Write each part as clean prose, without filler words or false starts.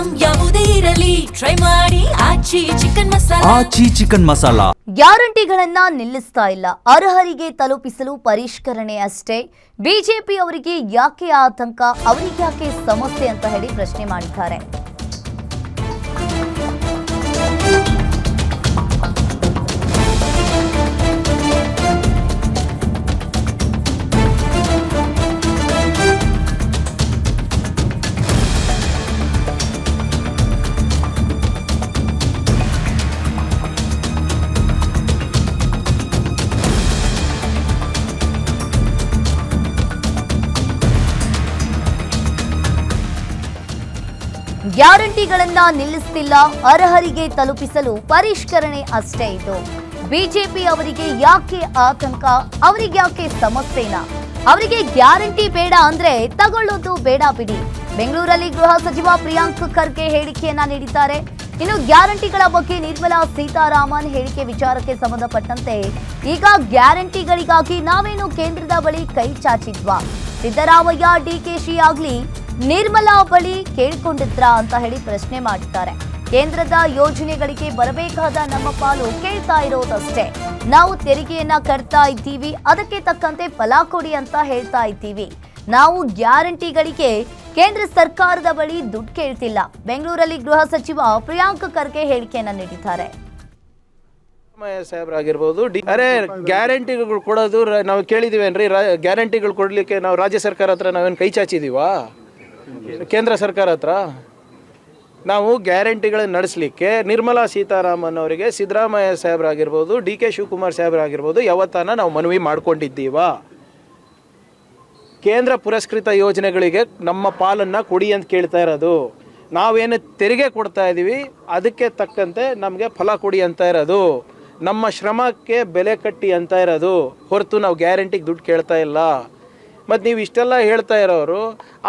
Item ಯಾವುದೇ ಇರಲಿ try ಮಾಡಿ ಆಚಿ ಚಿಕನ್ ಮಸಾಲಾ. ಗ್ಯಾರಂಟಿಗಳನ್ನ ನಿಲ್ಲಿಸ್ತಾ ಇಲ್ಲ, ಅರ್ಹರಿಗೆ ತಲುಪಿಸಲು ಪರಿಷ್ಕರಣೆ ಅಷ್ಟೇ. ಬಿಜೆಪಿ ಅವರಿಗೆ ಯಾಕೆ ಆತಂಕ, ಅವರಿಗೆ ಯಾಕೆ ಸಮಸ್ಯೆ ಅಂತ ಹೇಳಿ ಪ್ರಶ್ನೆ ಮಾಡಿದ್ದಾರೆ. ಗ್ಯಾರಂಟಿಗಳನ್ನ ನಿಲ್ಲಿಸ್ತಿಲ್ಲ, ಅರ್ಹರಿಗೆ ತಲುಪಿಸಲು ಪರಿಷ್ಕರಣೆ ಅಷ್ಟೇ. ಇದು ಬಿಜೆಪಿ ಅವರಿಗೆ ಯಾಕೆ ಆತಂಕ, ಅವರಿಗೆ ಯಾಕೆ ಸಮಸ್ಯೆನಾ? ಅವರಿಗೆ ಗ್ಯಾರಂಟಿ ಬೇಡ ಅಂದ್ರೆ ತಗೊಳ್ಳೋದು ಬೇಡ ಬಿಡಿ. ಬೆಂಗಳೂರಲ್ಲಿ ಗೃಹ ಸಚಿವ ಪ್ರಿಯಾಂಕ್ ಖರ್ಗೆ ಹೇಳಿಕೆಯನ್ನ ನೀಡಿದ್ದಾರೆ. ಇನ್ನು ಗ್ಯಾರಂಟಿಗಳ ಬಗ್ಗೆ ನಿರ್ಮಲಾ ಸೀತಾರಾಮನ್ ಹೇಳಿಕೆ ವಿಚಾರಕ್ಕೆ ಸಂಬಂಧಪಟ್ಟಂತೆ ಈಗ ಗ್ಯಾರಂಟಿಗಳಿಗಾಗಿ ನಾವೇನು ಕೇಂದ್ರದ ಬಳಿ ಕೈ ಚಾಚಿದ್ವಾ? ಸಿದ್ದರಾಮಯ್ಯ, ಡಿಕೆಶಿ ಆಗ್ಲಿ ನಿರ್ಮಲಾ ಬಳಿ ಕೇಳಿಕೊಂಡಿದ್ರಾ ಅಂತ ಹೇಳಿ ಪ್ರಶ್ನೆ ಮಾಡಿದ್ದಾರೆ. ಕೇಂದ್ರದ ಯೋಜನೆಗಳಿಗೆ ಬರಬೇಕಾದ ನಮ್ಮ ಪಾಲು ಕೇಳ್ತಾ ಇರೋದಷ್ಟೇ. ನಾವು ತೆರಿಗೆಯನ್ನ ಕಟ್ತಾ ಇದ್ದೀವಿ, ಅದಕ್ಕೆ ತಕ್ಕಂತೆ ಫಲ ಕೊಡಿ ಅಂತ ಹೇಳ್ತಾ ಇದ್ದೀವಿ. ನಾವು ಗ್ಯಾರಂಟಿಗಳಿಗೆ ಕೇಂದ್ರ ಸರ್ಕಾರದ ಬಳಿ ದುಡ್ಡು ಕೇಳ್ತಿಲ್ಲ. ಬೆಂಗಳೂರಲ್ಲಿ ಗೃಹ ಸಚಿವ ಪ್ರಿಯಾಂಕ್ ಖರ್ಗೆ ಹೇಳಿಕೆಯನ್ನ ನೀಡಿದ್ದಾರೆ. ಸಾಹೇಬ್ರಾಗಿರ್ಬೋದು, ಅರೆ ಗ್ಯಾರಂಟಿಗಳು ಕೊಡೋದು ನಾವು ಕೇಳಿದೀವೇನ್ರಿ? ಗ್ಯಾರಂಟಿಗಳು ಕೊಡ್ಲಿಕ್ಕೆ ನಾವು ರಾಜ್ಯ ಸರ್ಕಾರ ಹತ್ರ ನಾವೇನು ಕೈ ಚಾಚಿದೀವಾ? ಕೇಂದ್ರ ಸರ್ಕಾರ ಹತ್ರ ನಾವು ಗ್ಯಾರಂಟಿಗಳನ್ನು ನಡೆಸಲಿಕ್ಕೆ ನಿರ್ಮಲಾ ಸೀತಾರಾಮನ್ ಅವರಿಗೆ, ಸಿದ್ದರಾಮಯ್ಯ ಸಾಹೇಬ್ರಾಗಿರ್ಬೋದು, ಡಿ.ಕೆ. ಶಿವಕುಮಾರ್ ಸಾಹೇಬ್ರಾಗಿರ್ಬೋದು ಯಾವತ್ತಾನ ನಾವು ಮನವಿ ಮಾಡ್ಕೊಂಡಿದ್ದೀವಾ? ಕೇಂದ್ರ ಪುರಸ್ಕೃತ ಯೋಜನೆಗಳಿಗೆ ನಮ್ಮ ಪಾಲನ್ನು ಕೊಡಿ ಅಂತ ಕೇಳ್ತಾ ಇರೋದು. ನಾವೇನು ತೆರಿಗೆ ಕೊಡ್ತಾ ಇದ್ದೀವಿ ಅದಕ್ಕೆ ತಕ್ಕಂತೆ ನಮಗೆ ಫಲ ಕೊಡಿ ಅಂತ ಇರೋದು. ನಮ್ಮ ಶ್ರಮಕ್ಕೆ ಬೆಲೆ ಕಟ್ಟಿ ಅಂತ ಇರೋದು ಹೊರತು ನಾವು ಗ್ಯಾರಂಟಿಗೆ ದುಡ್ಡು ಕೇಳ್ತಾ ಇಲ್ಲ. ಮತ್ತು ನೀವು ಇಷ್ಟೆಲ್ಲ ಹೇಳ್ತಾ ಇರೋರು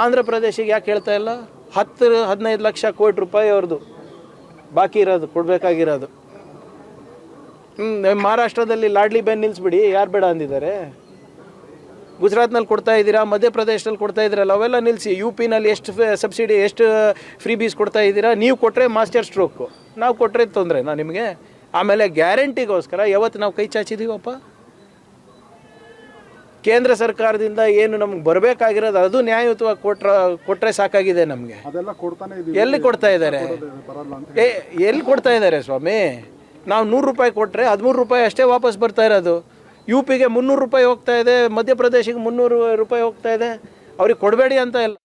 ಆಂಧ್ರ ಪ್ರದೇಶಿಗೆ ಯಾಕೆ ಹೇಳ್ತಾ ಇಲ್ಲ? 10-15 ಲಕ್ಷ ಕೋಟಿ ರೂಪಾಯಿ ಅವ್ರದ್ದು ಬಾಕಿ ಇರೋದು, ಕೊಡಬೇಕಾಗಿರೋದು. ಮಹಾರಾಷ್ಟ್ರದಲ್ಲಿ ಲಾಡ್ಲಿ ಬೆನ್ ನಿಲ್ಲಿಸ್ಬಿಡಿ, ಯಾರು ಬೇಡ ಅಂದಿದ್ದಾರೆ? ಗುಜರಾತ್ನಲ್ಲಿ ಕೊಡ್ತಾ ಇದ್ದೀರಾ, ಮಧ್ಯಪ್ರದೇಶದಲ್ಲಿ ಕೊಡ್ತಾ ಇದ್ದೀರಲ್ಲ, ಅವೆಲ್ಲ ನಿಲ್ಲಿಸಿ. ಯು ಪಿನಲ್ಲಿ ಎಷ್ಟು ಸಬ್ಸಿಡಿ, ಎಷ್ಟು ಫ್ರೀ ಬೀಸ್ ಕೊಡ್ತಾ ಇದ್ದೀರಾ? ನೀವು ಕೊಟ್ಟರೆ ಮಾಸ್ಟರ್ ಸ್ಟ್ರೋಕು, ನಾವು ಕೊಟ್ಟರೆ ತೊಂದರೆನಾ ನಿಮಗೆ? ಆಮೇಲೆ ಗ್ಯಾರಂಟಿಗೋಸ್ಕರ ಯಾವತ್ತು ನಾವು ಕೈ ಚಾಚಿದ್ದೀವಪ್ಪ? ಕೇಂದ್ರ ಸರ್ಕಾರದಿಂದ ಏನು ನಮ್ಗೆ ಬರಬೇಕಾಗಿರೋದು ಅದು ನ್ಯಾಯಯುತವಾಗಿ ಕೊಟ್ಟರೆ ಸಾಕಾಗಿದೆ ನಮಗೆ. ಎಲ್ಲಿ ಕೊಡ್ತಾ ಇದ್ದಾರೆ? ಎಲ್ಲಿ ಕೊಡ್ತಾ ಇದ್ದಾರೆ ಸ್ವಾಮಿ? ನಾವು 100 ರೂಪಾಯಿ ಕೊಟ್ಟರೆ 13 ರೂಪಾಯಿ ಅಷ್ಟೇ ವಾಪಸ್ ಬರ್ತಾ ಇರೋದು. ಯು ಪಿಗೆ 300 ರೂಪಾಯಿ ಹೋಗ್ತಾ ಇದೆ, ಮಧ್ಯಪ್ರದೇಶಿಗೆ 300 ರೂಪಾಯಿ ಹೋಗ್ತಾ ಇದೆ. ಅವ್ರಿಗೆ ಕೊಡಬೇಡಿ ಅಂತ ಇಲ್ಲ.